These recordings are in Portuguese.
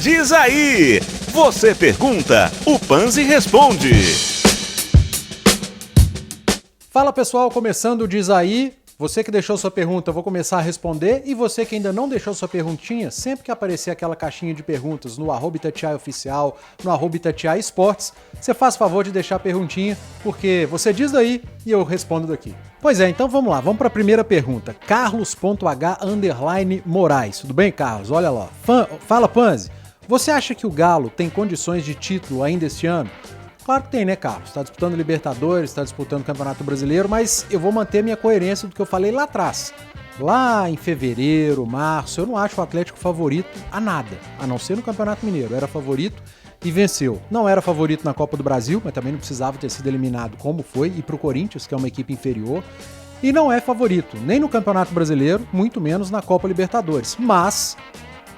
Diz aí! Você pergunta, o Panzi responde. Fala pessoal, começando o Diz aí. Você que deixou sua pergunta, eu vou começar a responder. E você que ainda não deixou sua perguntinha, sempre que aparecer aquela caixinha de perguntas no @ItatiaiOficial, no @ItatiaiEsportes, você faz favor de deixar a perguntinha, porque você diz daí e eu respondo daqui. Pois é, então vamos lá, vamos para a primeira pergunta. Carlos.H_Moraes. Tudo bem, Carlos? Olha lá. Fala, Panzi. Você acha que o Galo tem condições de título ainda este ano? Claro que tem, né, Carlos? Está disputando Libertadores, está disputando Campeonato Brasileiro, mas eu vou manter minha coerência do que eu falei lá atrás. Lá em fevereiro, março, eu não acho o Atlético favorito a nada, a não ser no Campeonato Mineiro. Era favorito e venceu. Não era favorito na Copa do Brasil, mas também não precisava ter sido eliminado como foi, e para o Corinthians, que é uma equipe inferior. E não é favorito nem no Campeonato Brasileiro, muito menos na Copa Libertadores. Mas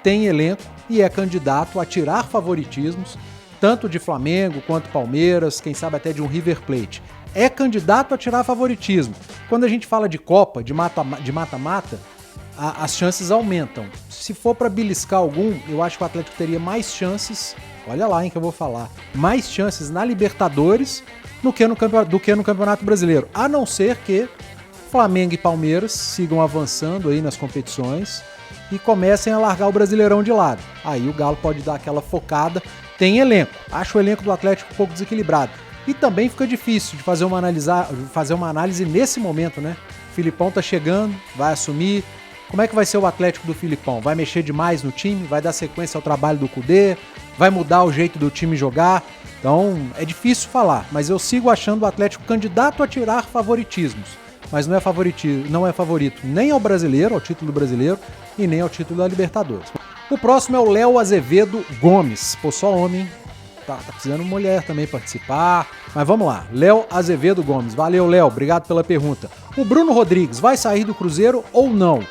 tem elenco e é candidato a tirar favoritismos, tanto de Flamengo quanto Palmeiras, quem sabe até de um River Plate. É candidato a tirar favoritismo. Quando a gente fala de Copa, de mata-mata, as chances aumentam. Se for para beliscar algum, eu acho que o Atlético teria mais chances, olha lá, que eu vou falar, mais chances na Libertadores do que no Campeonato Brasileiro. A não ser que Flamengo e Palmeiras sigam avançando aí nas competições e comecem a largar o Brasileirão de lado. Aí o Galo pode dar aquela focada. Tem elenco. Acho o elenco do Atlético um pouco desequilibrado. E também fica difícil de fazer uma análise nesse momento, né? O Filipão tá chegando, vai assumir. Como é que vai ser o Atlético do Filipão? Vai mexer demais no time? Vai dar sequência ao trabalho do Kudê? Vai mudar o jeito do time jogar? Então, é difícil falar. Mas eu sigo achando o Atlético candidato a tirar favoritismos. Mas não é favorito nem ao brasileiro, ao título brasileiro, e nem ao título da Libertadores. O próximo é o Léo Azevedo Gomes. Pô, só homem, tá precisando mulher também participar. Mas vamos lá, Léo Azevedo Gomes. Valeu, Léo, obrigado pela pergunta. O Bruno Rodrigues vai sair do Cruzeiro ou não?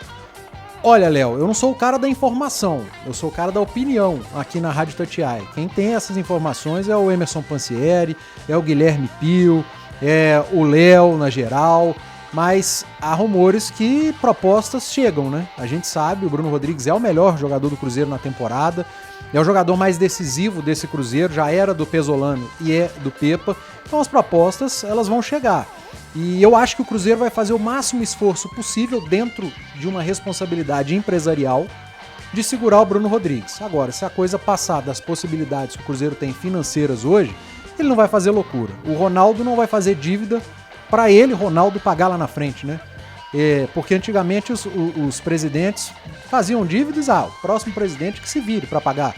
Olha, Léo, eu não sou o cara da informação, eu sou o cara da opinião aqui na Rádio Itatiaia. Quem tem essas informações é o Emerson Pansieri, é o Guilherme Pio, é o Léo na geral. Mas há rumores que propostas chegam, né? A gente sabe, o Bruno Rodrigues é o melhor jogador do Cruzeiro na temporada, é o jogador mais decisivo desse Cruzeiro, já era do Pesolano e é do Pepa, então as propostas elas vão chegar. E eu acho que o Cruzeiro vai fazer o máximo esforço possível dentro de uma responsabilidade empresarial de segurar o Bruno Rodrigues. Agora, se a coisa passar das possibilidades que o Cruzeiro tem financeiras hoje, ele não vai fazer loucura. O Ronaldo não vai fazer dívida para ele, Ronaldo, pagar lá na frente, né? Porque antigamente os presidentes faziam dívidas, o próximo presidente que se vire para pagar.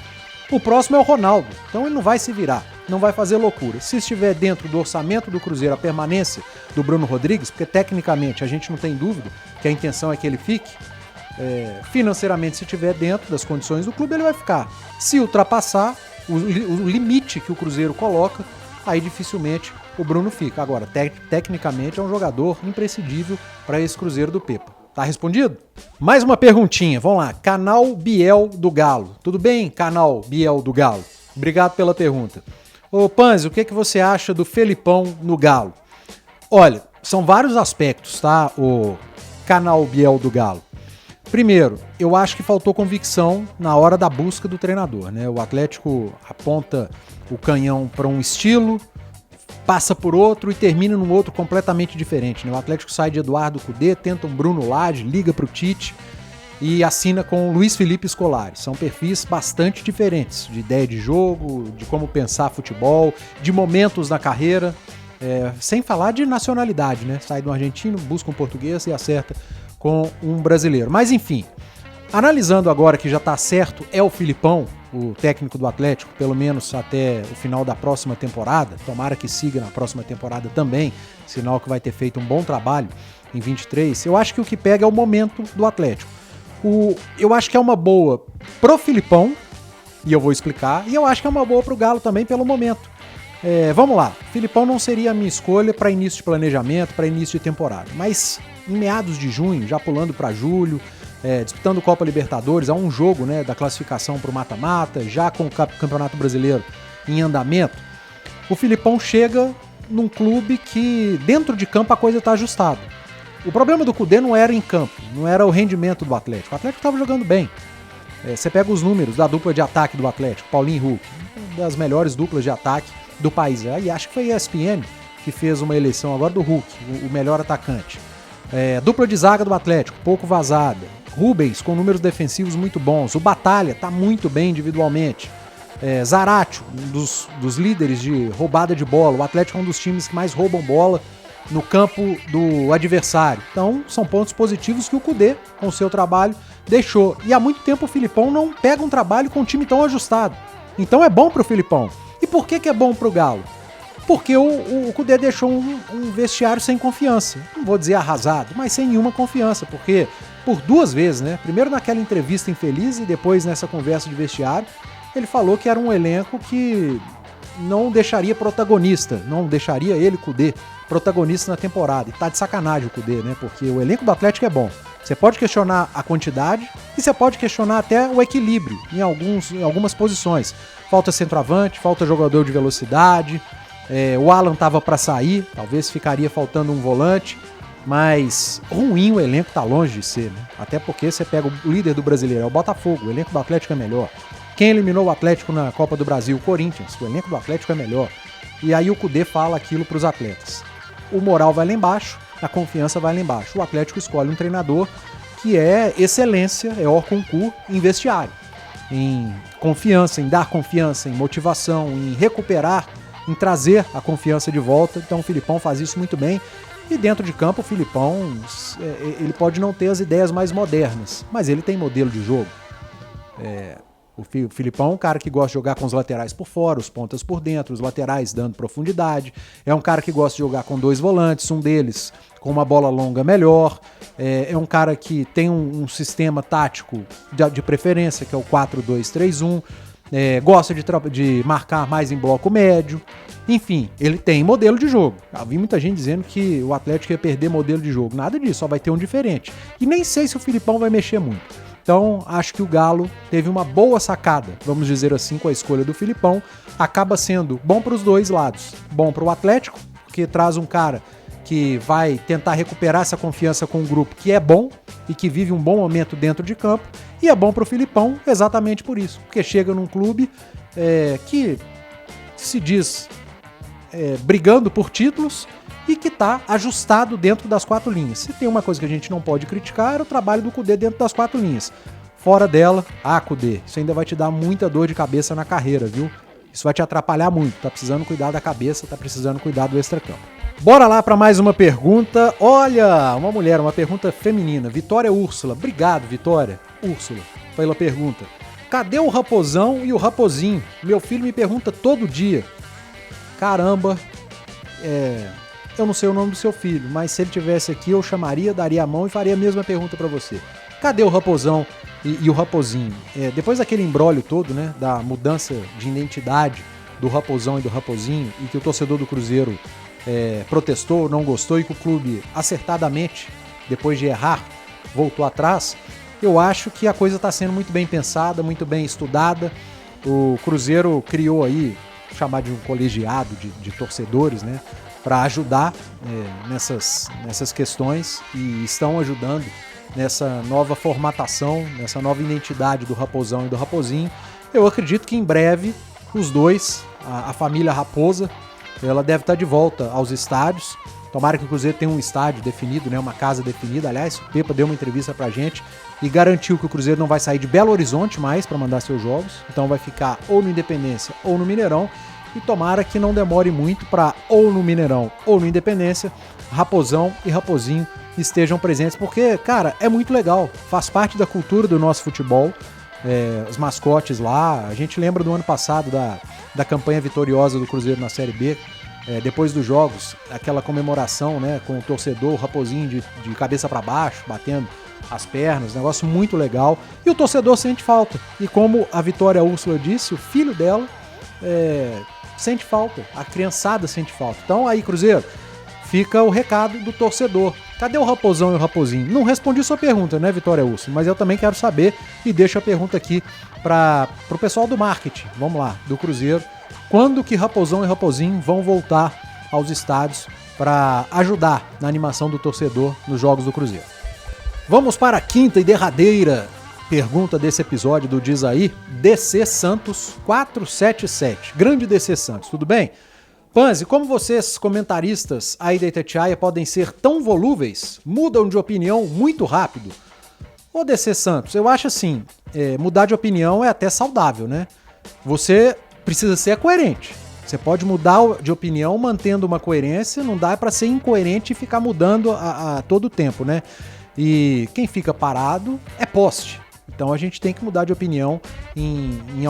O próximo é o Ronaldo, então ele não vai se virar, não vai fazer loucura. Se estiver dentro do orçamento do Cruzeiro a permanência do Bruno Rodrigues, porque tecnicamente a gente não tem dúvida que a intenção é que ele fique, financeiramente, se estiver dentro das condições do clube, ele vai ficar. Se ultrapassar o limite que o Cruzeiro coloca, aí dificilmente o Bruno fica. Agora, tecnicamente é um jogador imprescindível para esse Cruzeiro do Pepa. Tá respondido? Mais uma perguntinha, vamos lá. Canal Biel do Galo. Tudo bem, Canal Biel do Galo? Obrigado pela pergunta. Ô Panzi, o que você acha do Felipão no Galo? Olha, são vários aspectos, tá? O Canal Biel do Galo. Primeiro, eu acho que faltou convicção na hora da busca do treinador, né? O Atlético aponta o canhão para um estilo, passa por outro e termina num outro completamente diferente, né? O Atlético sai de Eduardo Kudê, tenta um Bruno Lage, liga pro Tite e assina com o Luiz Felipe Scolari. São perfis bastante diferentes de ideia de jogo, de como pensar futebol, de momentos na carreira, sem falar de nacionalidade, né? Sai de um argentino, busca um português e acerta com um brasileiro. Mas enfim, analisando agora que já está certo, é o Filipão, o técnico do Atlético, pelo menos até o final da próxima temporada, tomara que siga na próxima temporada também, sinal que vai ter feito um bom trabalho em 23, eu acho que o que pega é o momento do Atlético. Eu acho que é uma boa pro Filipão, e eu vou explicar, e eu acho que é uma boa pro Galo também pelo momento. Vamos lá, Filipão não seria a minha escolha para início de planejamento, para início de temporada, mas em meados de junho, já pulando para julho, disputando Copa Libertadores, há um jogo, né, da classificação para o mata-mata, já com o Campeonato Brasileiro em andamento, o Filipão chega num clube que dentro de campo a coisa está ajustada. O problema do Kudê não era em campo, não era o rendimento do Atlético. O Atlético estava jogando bem. Você pega os números da dupla de ataque do Atlético, Paulinho e Hulk, uma das melhores duplas de ataque do país. E acho que foi a ESPN que fez uma eleição agora do Hulk, o melhor atacante. Dupla de zaga do Atlético, pouco vazada. Rubens com números defensivos muito bons. O Batalha tá muito bem individualmente. Zaratio, um dos líderes de roubada de bola. O Atlético é um dos times que mais roubam bola no campo do adversário. Então, são pontos positivos que o Kudê, com o seu trabalho, deixou. E há muito tempo o Filipão não pega um trabalho com um time tão ajustado. Então é bom pro Filipão. E por que é bom pro Galo? Porque o Kudê deixou um vestiário sem confiança. Não vou dizer arrasado, mas sem nenhuma confiança. Porque por 2 vezes, né? Primeiro naquela entrevista infeliz e depois nessa conversa de vestiário, ele falou que era um elenco que não deixaria protagonista, não deixaria ele, Kudê, protagonista na temporada. E tá de sacanagem o Kudê, né? Porque o elenco do Atlético é bom. Você pode questionar a quantidade e você pode questionar até o equilíbrio em algumas posições. Falta centroavante, falta jogador de velocidade, o Alan tava para sair, talvez ficaria faltando um volante, mas ruim o elenco tá longe de ser, né? Até porque você pega o líder do Brasileiro, é o Botafogo, o elenco do Atlético é melhor. Quem eliminou o Atlético na Copa do Brasil? O Corinthians. O elenco do Atlético é melhor. E aí o Kudê fala aquilo para os atletas. O moral vai lá embaixo, a confiança vai lá embaixo. O Atlético escolhe um treinador que é excelência, é hors concours em vestiário. Em confiança, em dar confiança, em motivação, em recuperar, em trazer a confiança de volta. Então o Filipão faz isso muito bem. E dentro de campo o Filipão, ele pode não ter as ideias mais modernas, mas ele tem modelo de jogo. O Filipão é um cara que gosta de jogar com os laterais por fora, os pontas por dentro, os laterais dando profundidade. É um cara que gosta de jogar com 2 volantes, um deles com uma bola longa melhor. É um cara que tem um sistema tático de preferência, que é o 4-2-3-1. Gosta de marcar mais em bloco médio. Enfim, ele tem modelo de jogo. Eu vi muita gente dizendo que o Atlético ia perder modelo de jogo. Nada disso, só vai ter um diferente. E nem sei se o Filipão vai mexer muito. Então, acho que o Galo teve uma boa sacada, vamos dizer assim, com a escolha do Filipão. Acaba sendo bom para os 2 lados. Bom para o Atlético, porque traz um cara que vai tentar recuperar essa confiança com um grupo que é bom e que vive um bom momento dentro de campo. E é bom para o Filipão exatamente por isso, porque chega num clube que se diz brigando por títulos e que está ajustado dentro das 4 linhas. Se tem uma coisa que a gente não pode criticar, é o trabalho do Kudê dentro das 4 linhas. Fora dela, Kudê, isso ainda vai te dar muita dor de cabeça na carreira, viu? Isso vai te atrapalhar muito, tá precisando cuidar da cabeça, tá precisando cuidar do extracampo. Bora lá para mais uma pergunta. Olha, uma pergunta feminina. Vitória Úrsula. Obrigado, Vitória Úrsula, pela pergunta. Cadê o Raposão e o Raposinho? Meu filho me pergunta todo dia. Caramba, eu não sei o nome do seu filho, mas se ele tivesse aqui eu chamaria, daria a mão e faria a mesma pergunta para você. Cadê o Raposão e o Raposinho? Depois daquele imbróglio todo, né, da mudança de identidade do Raposão e do Raposinho, e que o torcedor do Cruzeiro protestou, não gostou, e que o clube acertadamente, depois de errar, voltou atrás, eu acho que a coisa está sendo muito bem pensada, muito bem estudada. O Cruzeiro criou aí, chamar de um colegiado de torcedores, né, para ajudar nessas questões, e estão ajudando nessa nova formatação, nessa nova identidade do Raposão e do Raposinho. Eu acredito que em breve os dois, a família Raposa, ela deve estar de volta aos estádios. Tomara que o Cruzeiro tenha um estádio definido, né, uma casa definida. Aliás, o Pepa deu uma entrevista pra gente e garantiu que o Cruzeiro não vai sair de Belo Horizonte mais para mandar seus jogos, então vai ficar ou no Independência ou no Mineirão. E tomara que não demore muito para ou no Mineirão ou no Independência, Raposão e Raposinho estejam presentes, porque, cara, é muito legal, faz parte da cultura do nosso futebol, os mascotes lá. A gente lembra do ano passado da campanha vitoriosa do Cruzeiro na Série B, depois dos jogos, aquela comemoração, né, com o torcedor, o Raposinho de cabeça para baixo, batendo as pernas, negócio muito legal, e o torcedor sente falta. E como a Vitória Úrsula disse, o filho dela sente falta, a criançada sente falta. Então aí, Cruzeiro, fica o recado do torcedor. Cadê o Raposão e o Raposinho? Não respondi sua pergunta, né, Vitória Úrsula? Mas eu também quero saber, e deixo a pergunta aqui para o pessoal do marketing, vamos lá, do Cruzeiro. Quando que Raposão e Raposinho vão voltar aos estádios para ajudar na animação do torcedor nos jogos do Cruzeiro? Vamos para a quinta e derradeira pergunta desse episódio do Diz Aí, DC Santos 477. Grande DC Santos, tudo bem? Panzi, como vocês, comentaristas aí da Itatiaia, podem ser tão volúveis, mudam de opinião muito rápido? Ô DC Santos, eu acho assim, mudar de opinião é até saudável, né? Você precisa ser coerente. Você pode mudar de opinião mantendo uma coerência, não dá pra ser incoerente e ficar mudando a todo tempo, né? E quem fica parado é poste. Então a gente tem que mudar de opinião em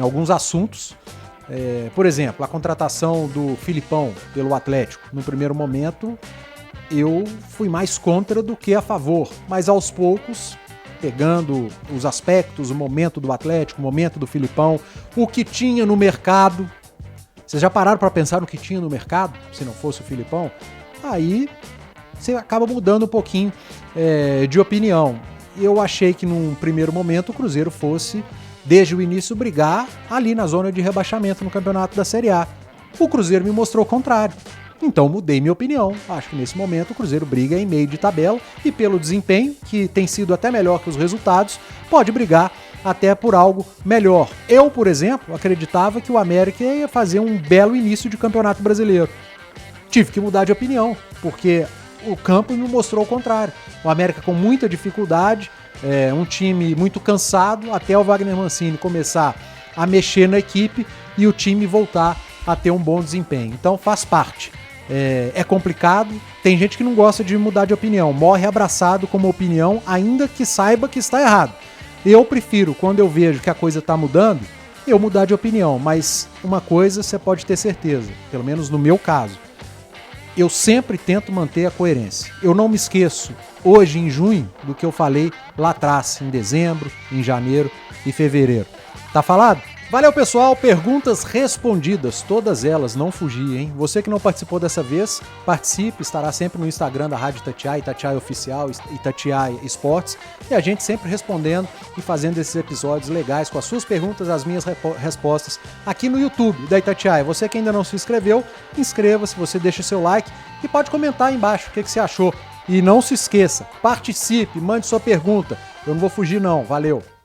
alguns assuntos. Por exemplo, a contratação do Filipão pelo Atlético. No primeiro momento, eu fui mais contra do que a favor, mas aos poucos, pegando os aspectos, o momento do Atlético, o momento do Filipão, o que tinha no mercado. Vocês já pararam para pensar no que tinha no mercado, se não fosse o Filipão? Aí você acaba mudando um pouquinho de opinião. Eu achei que num primeiro momento o Cruzeiro fosse, desde o início, brigar ali na zona de rebaixamento no campeonato da Série A. O Cruzeiro me mostrou o contrário. Então mudei minha opinião. Acho que nesse momento o Cruzeiro briga em meio de tabela e pelo desempenho, que tem sido até melhor que os resultados, pode brigar até por algo melhor. Eu, por exemplo, acreditava que o América ia fazer um belo início de campeonato brasileiro. Tive que mudar de opinião, porque o campo me mostrou o contrário. O América com muita dificuldade, um time muito cansado, até o Wagner Mancini começar a mexer na equipe e o time voltar a ter um bom desempenho. Então faz parte. É complicado, tem gente que não gosta de mudar de opinião, morre abraçado com uma opinião, ainda que saiba que está errado. Eu prefiro, quando eu vejo que a coisa está mudando, eu mudar de opinião, mas uma coisa você pode ter certeza, pelo menos no meu caso, eu sempre tento manter a coerência. Eu não me esqueço, hoje em junho, do que eu falei lá atrás, em dezembro, em janeiro e fevereiro. Tá falado? Valeu, pessoal. Perguntas respondidas, todas elas, não fugi, hein? Você que não participou dessa vez, participe, estará sempre no Instagram da Rádio Itatiaia, Itatiaia Oficial, Itatiaia Esportes, e a gente sempre respondendo e fazendo esses episódios legais com as suas perguntas, as minhas respostas aqui no YouTube da Itatiaia. Você que ainda não se inscreveu, inscreva-se, você deixa o seu like e pode comentar aí embaixo o que você achou. E não se esqueça, participe, mande sua pergunta. Eu não vou fugir não, valeu!